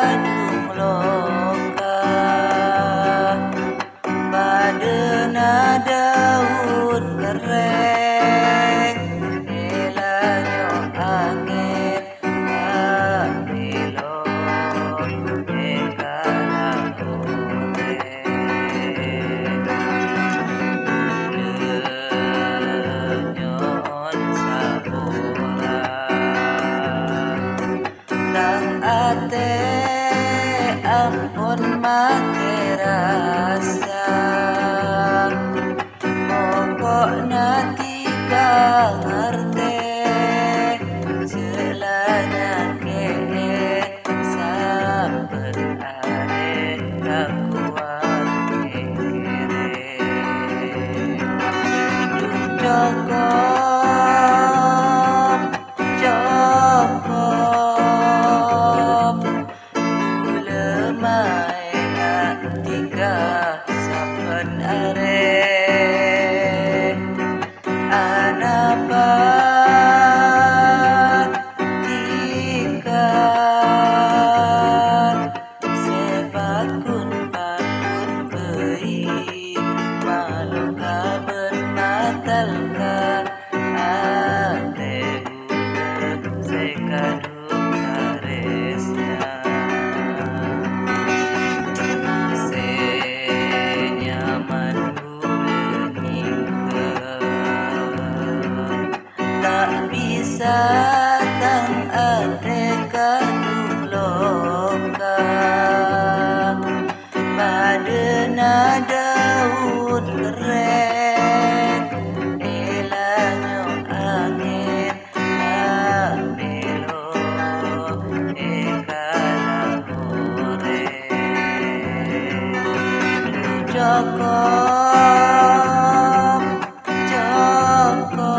kadung loka badena daun kering elanyo angin kapilo ekana ore nyon sabora tang ate ampun make rasa pokok nanti ngerti celana ke saben are kakuat kere cukup cukup lemai tiga saben are anapa tiga sebakun bakun beri malu kaben matalka ate budak sekadung karesnya senyaman tak bisa tang ade kadung loka badena daun kering elanyo angin kapilo ekana ore cukup cukup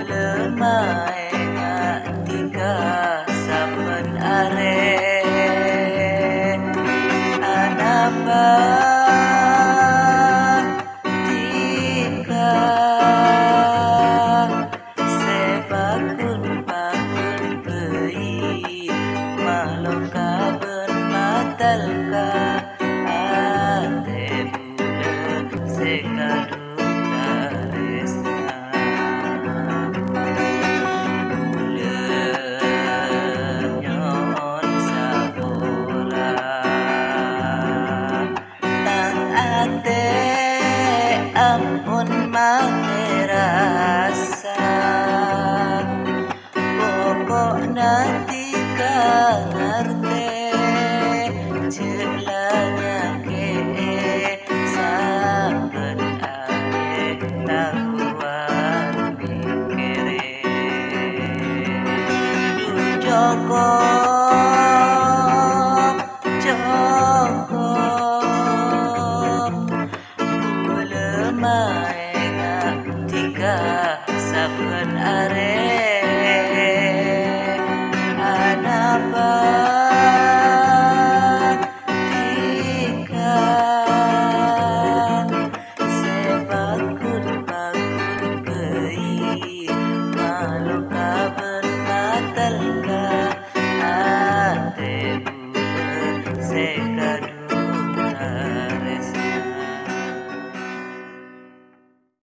lemai tiga saben are anapa tiga sebakun bakun beri malu kaben matalka ate budak sekadung karesna nyon sabora tang ate ampun make rasa pokok nanti ngerti celana ke saben are lakuan mikire cukup cukup lemai tiga saben are anapa tiga sebakun bakun beri malu kaben matalka ate budak sekadung